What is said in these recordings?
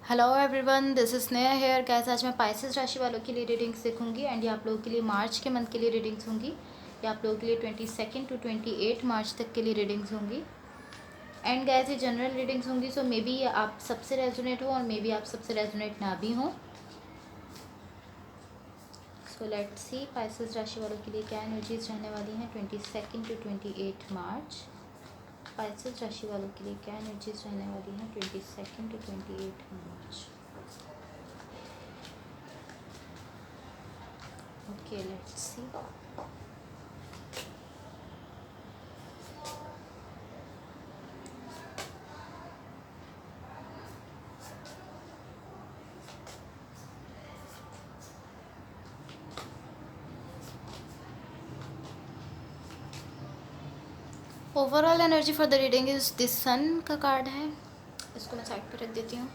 Hello everyone, this is Sneha here. Guys, आज मैं Pisces राशि वालों के लिए रीडिंग्स देखूंगी एंड ये आप लोगों के लिए मार्च के मंथ के लिए रीडिंग्स होंगी। ये आप लोगों के लिए 22 टू 28 मार्च तक के लिए रीडिंग्स होंगी। एंड गाइस, ये जनरल रीडिंग्स होंगी, सो मे बी आप सबसे रेजोनेट हो और मे बी आप सबसे रेजोनेट ना भी हो। सो लेट्स सी पाइसेस राशि वालों के लिए क्या एनर्जीज रहने वाली हैं 22 टू 28 मार्च। पाइसेस राशि वालों के लिए क्या एनर्जीज रहने वाली हैं 22 to 28 March. Okay, let's see. Overall energy for the reading is this sun का कार्ड है। इसको मैं साइड पे रख देती हूँ।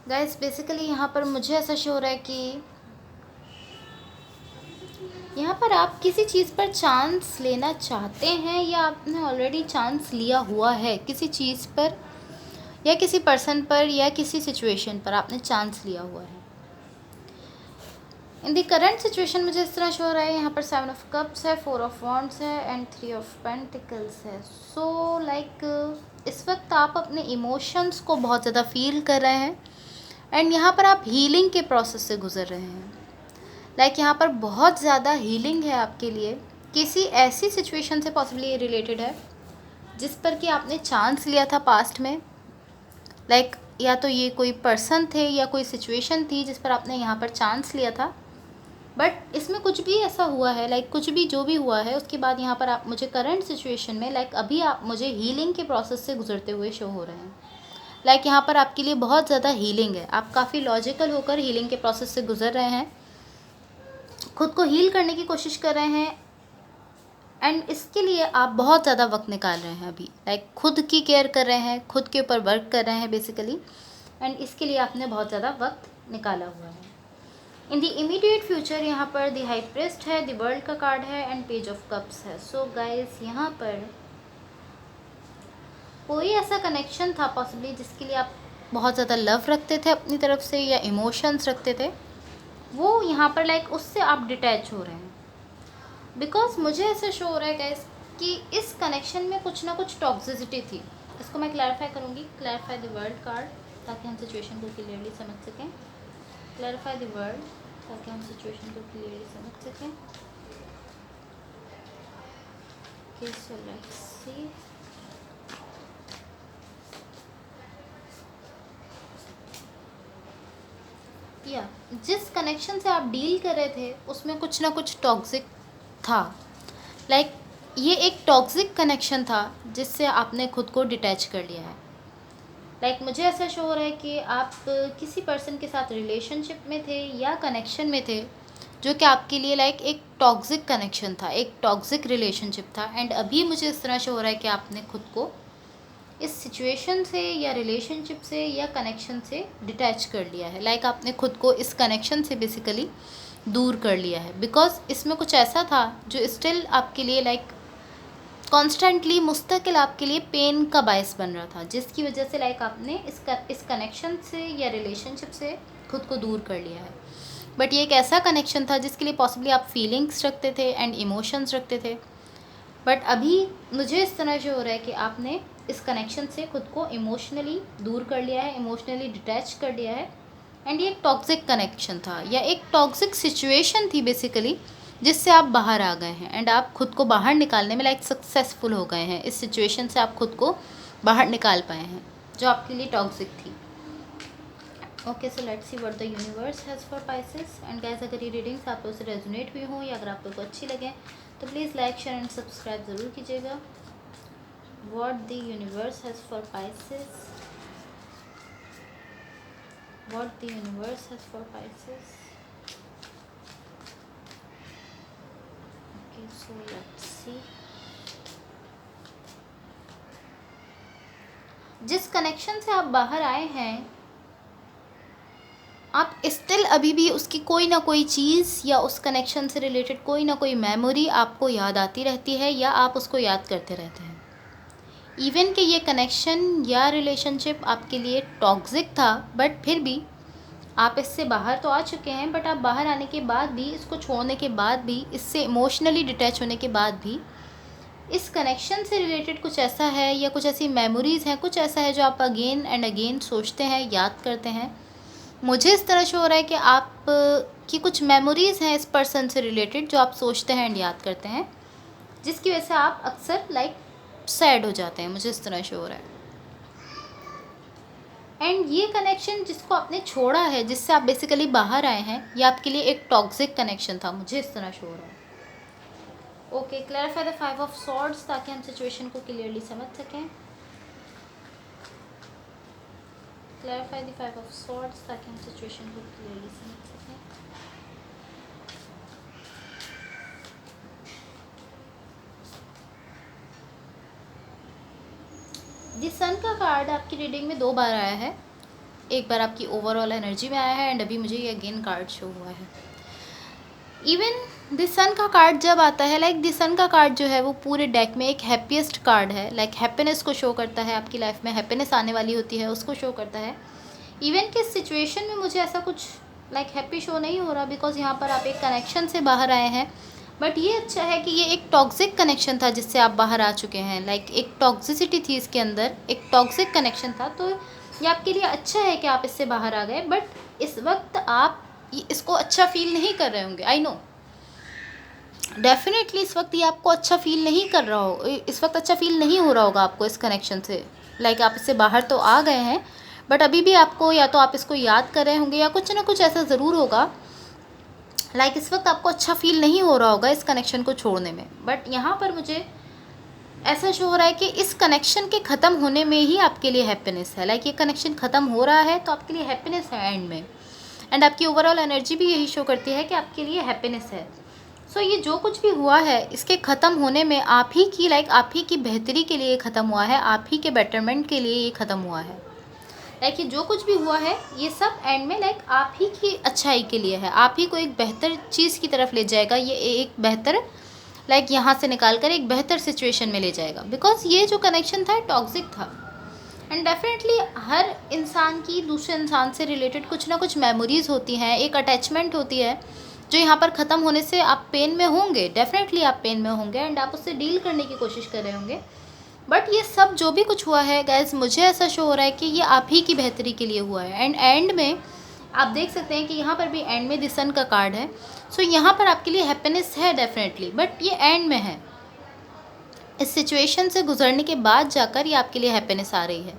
गाइस, बेसिकली यहाँ पर मुझे ऐसा शो हो रहा है कि यहाँ पर आप किसी चीज़ पर चांस लेना चाहते हैं या आपने ऑलरेडी चांस लिया हुआ है किसी चीज़ पर या किसी पर्सन पर या किसी सिचुएशन पर आपने चांस लिया हुआ है। इन दी करंट सिचुएशन मुझे इस तरह शो हो रहा है, यहाँ पर 7 ऑफ कप्स है, 4 ऑफ वॉन्ड्स है एंड 3 ऑफ पेंटिकल्स है। सो लाइक इस वक्त आप अपने इमोशंस को बहुत ज़्यादा फील कर रहे हैं एंड यहाँ पर आप हीलिंग के प्रोसेस से गुजर रहे हैं। लाइक यहाँ पर बहुत ज़्यादा हीलिंग है आपके लिए, किसी ऐसी सिचुएशन से पॉसिबली ये रिलेटेड है जिस पर कि आपने चांस लिया था पास्ट में। लाइक या तो ये कोई पर्सन थे या कोई सिचुएशन थी जिस पर आपने यहाँ पर चांस लिया था, बट इसमें कुछ भी ऐसा हुआ है, लाइक कुछ भी जो भी हुआ है उसके बाद यहाँ पर आप मुझे करंट सिचुएशन में लाइक अभी आप मुझे हीलिंग के प्रोसेस से गुजरते हुए शो हो रहे हैं। लाइक यहाँ पर आपके लिए बहुत ज़्यादा हीलिंग है, आप काफ़ी लॉजिकल होकर हीलिंग के प्रोसेस से गुजर रहे हैं, खुद को हील करने की कोशिश कर रहे हैं एंड इसके लिए आप बहुत ज़्यादा वक्त निकाल रहे हैं अभी। लाइक खुद की केयर कर रहे हैं, खुद के ऊपर वर्क कर रहे हैं बेसिकली, एंड इसके लिए आपने बहुत ज़्यादा वक्त निकाला हुआ है। इन दी इमीडिएट फ्यूचर यहाँ पर दी हाई प्रिस्ट है, दी वर्ल्ड का कार्ड है एंड पेज ऑफ कप्स है। सो गाइस, यहाँ पर कोई ऐसा कनेक्शन था पॉसिबली जिसके लिए आप बहुत ज़्यादा लव रखते थे अपनी तरफ से या इमोशंस रखते थे, वो यहाँ पर लाइक उससे आप डिटैच हो रहे हैं। बिकॉज मुझे ऐसा शो हो रहा है गाइस कि इस कनेक्शन में कुछ ना कुछ टॉक्सिसिटी थी। इसको मैं क्लैरिफाई करूँगी। क्लैरिफाई द वर्ल्ड कार्ड, ताकि हम सिचुएशन को क्लियरली समझ सकें। क्लैरिफाई द वर्ल्ड, ताकि हम सिचुएशन को क्लियरली समझ सकें। Okay, so let's see. या जिस कनेक्शन से आप डील कर रहे थे उसमें कुछ ना कुछ टॉक्सिक था। लाइक ये एक टॉक्सिक कनेक्शन था जिससे आपने खुद को डिटैच कर लिया है। लाइक मुझे ऐसा शो हो रहा है कि आप किसी पर्सन के साथ रिलेशनशिप में थे या कनेक्शन में थे जो कि आपके लिए लाइक एक टॉक्सिक कनेक्शन था, एक टॉक्सिक रिलेशनशिप था, एंड अभी मुझे इस तरह शो हो रहा है कि आपने खुद को इस सिचुएशन से या रिलेशनशिप से या कनेक्शन से डिटैच कर लिया है। लाइक आपने खुद को इस कनेक्शन से बेसिकली दूर कर लिया है, बिकॉज इसमें कुछ ऐसा था जो स्टिल आपके लिए लाइक कॉन्स्टेंटली मुस्तकिल आपके लिए पेन का बायस बन रहा था, जिसकी वजह से लाइक आपने इस कनेक्शन से या रिलेशनशिप से खुद को दूर कर लिया है। बट ये एक ऐसा कनेक्शन था जिसके लिए पॉसिबली आप फीलिंग्स रखते थे एंड इमोशंस रखते थे, बट अभी मुझे इस तरह से हो रहा है कि आपने इस कनेक्शन से खुद को इमोशनली दूर कर लिया है, इमोशनली डिटैच कर लिया है, एंड ये एक टॉक्सिक कनेक्शन था या एक टॉक्सिक सिचुएशन थी बेसिकली, जिससे आप बाहर आ गए हैं एंड आप खुद को बाहर निकालने में लाइक सक्सेसफुल हो गए हैं। इस सिचुएशन से आप खुद को बाहर निकाल पाए हैं जो आपके लिए टॉक्सिक थी। Okay, so let's see what the universe has for Pisces. And guys, अगर ये रीडिंग्स आप लोग से रेजोनेट हुई हों या अगर आप लोग को अच्छी लगे तो please like, share and subscribe ज़रूर कीजिएगा। What the universe has for Pisces, what the universe has for Pisces. Okay, so let's see. जिस कनेक्शन से आप बाहर आए हैं, आप स्टिल अभी भी उसकी कोई ना कोई चीज़ या उस कनेक्शन से रिलेटेड कोई ना कोई मेमोरी आपको याद आती रहती है या आप उसको याद करते रहते हैं। इवन कि ये कनेक्शन या रिलेशनशिप आपके लिए टॉक्सिक था, बट फिर भी आप इससे बाहर तो आ चुके हैं, बट आप बाहर आने के बाद भी, इसको छोड़ने के बाद भी, इससे इमोशनली डिटैच होने के बाद भी, इस कनेक्शन से रिलेटेड कुछ ऐसा है या कुछ ऐसी मेमोरीज़ हैं, कुछ ऐसा है जो आप अगेन एंड अगेन सोचते हैं, याद करते हैं। मुझे इस तरह शो हो रहा है कि आप की कुछ मेमोरीज़ हैं इस पर्सन से रिलेटेड जो आप सोचते हैं एंड याद करते हैं, जिसकी वजह से आप अक्सर सैड हो जाते हैं। मुझे इस तरह शो हो रहा है। एंड ये कनेक्शन जिसको आपने छोड़ा है, जिससे आप बेसिकली बाहर आए हैं, ये आपके लिए एक टॉक्सिक कनेक्शन था। मुझे इस तरह शो हो रहा है। Okay, clarify the 5 of swords ताकि हम सिचुएशन को क्लियरली समझ सकें। क्लैरिफाई द 5 ऑफ सॉर्ड्स ताकि हम सिचुएशन को क्लियरली समझ सकें। द सन का कार्ड आपकी रीडिंग में 2 बार आया है। एक बार आपकी ओवरऑल एनर्जी में आया है एंड अभी मुझे ये अगेन कार्ड शो हुआ है। इवन द सन का कार्ड जब आता है, द सन का कार्ड जो है वो पूरे डेक में एक हैप्पीएस्ट कार्ड है। हैप्पीनेस को शो करता है, आपकी लाइफ में हैप्पीनेस आने वाली होती है उसको शो करता है। इवन कि सिचुएशन में मुझे ऐसा कुछ हैप्पी शो नहीं हो रहा, बिकॉज यहाँ पर आप एक कनेक्शन से बाहर आए हैं। बट ये अच्छा है कि ये एक टॉक्सिक कनेक्शन था जिससे आप बाहर आ चुके हैं। एक टॉक्सिसिटी थी इसके अंदर, एक टॉक्सिक कनेक्शन था, तो ये आपके लिए अच्छा है कि आप इससे बाहर आ गए। बट इस वक्त आप इसको अच्छा फील नहीं कर रहे होंगे। आई नो, डेफिनेटली इस वक्त ये आपको अच्छा फील नहीं कर रहा हो, इस वक्त अच्छा फील नहीं हो रहा होगा आपको इस कनेक्शन से। आप इससे बाहर तो आ गए हैं, बट अभी भी आपको या तो आप इसको याद कर रहे होंगे या कुछ ना कुछ ऐसा ज़रूर होगा। इस वक्त आपको अच्छा फील नहीं हो रहा होगा इस कनेक्शन को छोड़ने में। बट यहाँ पर मुझे ऐसा शो हो रहा है कि इस कनेक्शन के ख़त्म होने में ही आपके लिए हैप्पीनेस है। ये कनेक्शन ख़त्म हो रहा है तो आपके लिए हैप्पीनेस है एंड में। एंड आपकी ओवरऑल एनर्जी भी यही शो करती है कि आपके लिए हैप्पीनेस है। सो ये जो कुछ भी हुआ है इसके ख़त्म होने में आप ही की आप ही की बेहतरी के लिए ख़त्म हुआ है, आप ही के बेटरमेंट के लिए ये ख़त्म हुआ है। ये जो कुछ भी हुआ है ये सब एंड में आप ही की अच्छाई के लिए है, आप ही को एक बेहतर चीज़ की तरफ ले जाएगा। ये एक बेहतर यहाँ से निकाल कर एक बेहतर सिचुएशन में ले जाएगा। बिकॉज ये जो कनेक्शन था टॉक्सिक था। एंड डेफिनेटली हर इंसान की दूसरे इंसान से रिलेटेड कुछ ना कुछ मेमोरीज़ होती हैं, एक अटैचमेंट होती है जो यहाँ पर ख़त्म होने से आप पेन में होंगे। डेफिनेटली आप पेन में होंगे एंड आप उससे डील करने की कोशिश कर रहे होंगे। बट ये सब जो भी कुछ हुआ है गाइस, मुझे ऐसा शो हो रहा है कि ये आप ही की बेहतरी के लिए हुआ है। एंड में आप देख सकते हैं कि यहाँ पर भी एंड में द सन का कार्ड है। सो यहाँ पर आपके लिए हैप्पीनेस है डेफिनेटली, बट ये एंड में है। इस सिचुएशन से गुजरने के बाद जाकर ये आपके लिए हैप्पीनेस आ रही है।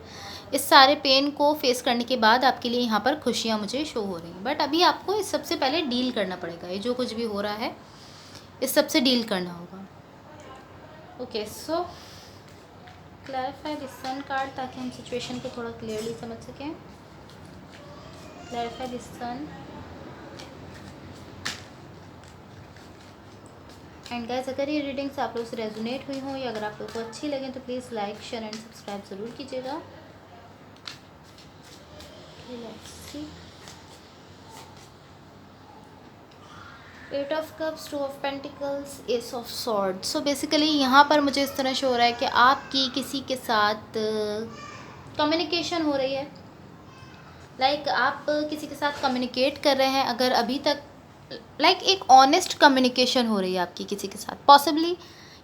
इस सारे पेन को फेस करने के बाद आपके लिए यहाँ पर खुशियाँ मुझे शो हो रही हैं। बट अभी आपको इस सबसे पहले डील करना पड़ेगा। ये जो कुछ भी हो रहा है इस सब से डील करना होगा। Okay, so clarify the sun card ताकि हम सिचुएशन को थोड़ा क्लियरली समझ सकें। Clarify the sun and guys, अगर ये रीडिंग्स आप लोगों से रेजोनेट हुई हों या अगर आप लोगों को अच्छी लगें तो please like, share and subscribe ज़रूर कीजिएगा। Let's see, 8 of cups, 2 of pentacles, S of sword. So basically यहाँ पर मुझे इस तरह शो हो रहा है कि आपकी किसी के साथ कम्युनिकेशन हो रही है। आप किसी के साथ कम्युनिकेट कर रहे हैं, अगर अभी तक एक ऑनेस्ट कम्युनिकेशन हो रही है आपकी किसी के साथ। पॉसिबली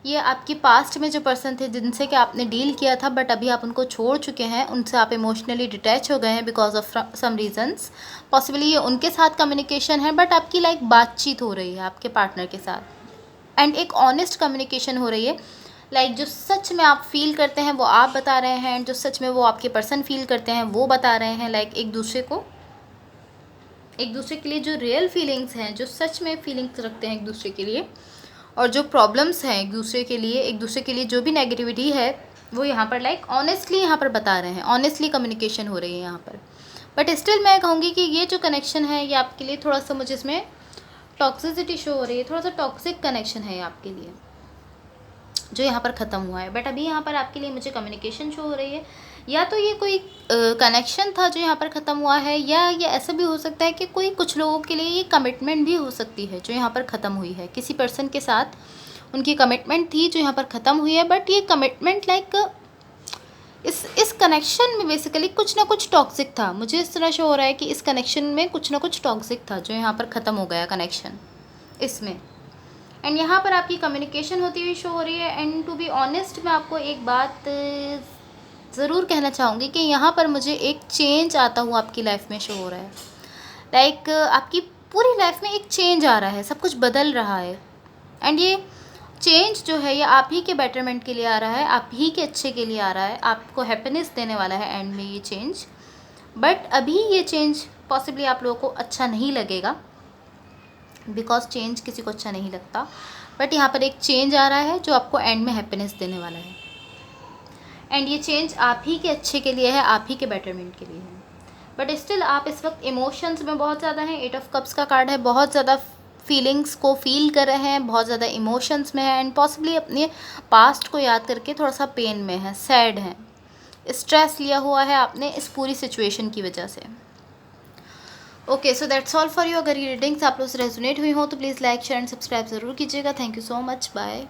ये आपकी पास्ट में जो पर्सन थे जिनसे कि आपने डील किया था, बट अभी आप उनको छोड़ चुके हैं, उनसे आप इमोशनली डिटैच हो गए हैं because of some reasons. Possibly ये उनके साथ कम्युनिकेशन है, बट आपकी बातचीत हो रही है आपके पार्टनर के साथ एंड एक ऑनेस्ट कम्युनिकेशन हो रही है। जो सच में आप फील करते हैं वो आप बता रहे हैं एंड जो सच में वो आपके पर्सन फील करते हैं वो बता रहे हैं। एक दूसरे के लिए जो रियल फीलिंग्स हैं, जो सच में फीलिंग्स रखते हैं एक दूसरे के लिए, और जो प्रॉब्लम्स हैं एक दूसरे के लिए जो भी नेगेटिविटी है वो यहाँ पर ऑनेस्टली यहाँ पर बता रहे हैं। ऑनेस्टली कम्युनिकेशन हो रही है यहाँ पर। बट स्टिल मैं कहूँगी कि ये जो कनेक्शन है ये आपके लिए थोड़ा सा, मुझे इसमें टॉक्सिसिटी शो हो रही है, थोड़ा सा टॉक्सिक कनेक्शन है आपके लिए जो यहाँ पर ख़त्म हुआ है। बट अभी यहाँ पर आपके लिए मुझे कम्युनिकेशन शो हो रही है। या तो ये कोई कनेक्शन था जो यहाँ पर ख़त्म हुआ है, या ये ऐसा भी हो सकता है कि कुछ लोगों के लिए ये कमिटमेंट भी हो सकती है जो यहाँ पर ख़त्म हुई है। किसी पर्सन के साथ उनकी कमिटमेंट थी जो यहाँ पर ख़त्म हुई है, बट ये कमिटमेंट इस कनेक्शन में बेसिकली कुछ ना कुछ टॉक्सिक था। मुझे इस तरह शो हो रहा है कि इस कनेक्शन में कुछ ना कुछ टॉक्सिक था जो यहाँ पर ख़त्म हो गया कनेक्शन इसमें। एंड यहाँ पर आपकी कम्युनिकेशन होती हुई शो हो रही है। एंड टू बी ऑनेस्ट मैं आपको एक बात ज़रूर कहना चाहूँगी कि यहाँ पर मुझे एक चेंज आता हुआ आपकी लाइफ में शो हो रहा है। लाइक आपकी पूरी लाइफ में एक चेंज आ रहा है, सब कुछ बदल रहा है। एंड ये चेंज जो है ये आप ही के बेटरमेंट के लिए आ रहा है, आप ही के अच्छे के लिए आ रहा है, आपको हैप्पीनेस देने वाला है एंड में ये चेंज। बट अभी ये चेंज पॉसिबली आप लोगों को अच्छा नहीं लगेगा, बिकॉज चेंज किसी को अच्छा नहीं लगता। बट यहाँ पर एक चेंज आ रहा है जो आपको एंड में हैप्पीनेस देने वाला है। एंड ये चेंज आप ही के अच्छे के लिए है, आप ही के बेटरमेंट के लिए है। बट स्टिल आप इस वक्त इमोशंस में बहुत ज़्यादा हैं। 8 ऑफ कप्स का कार्ड है, बहुत ज़्यादा फीलिंग्स को फील कर रहे हैं, बहुत ज़्यादा इमोशंस में है। एंड पॉसिबली अपने पास्ट को याद करके थोड़ा सा पेन में है, सैड है, स्ट्रेस लिया हुआ है आपने इस पूरी सिचुएशन की वजह से। Okay, so that's all for you. अगर ये रीडिंग्स आप लोग से रेजोनेट हुई हो तो please like share and subscribe ज़रूर कीजिएगा। Thank you so much, bye.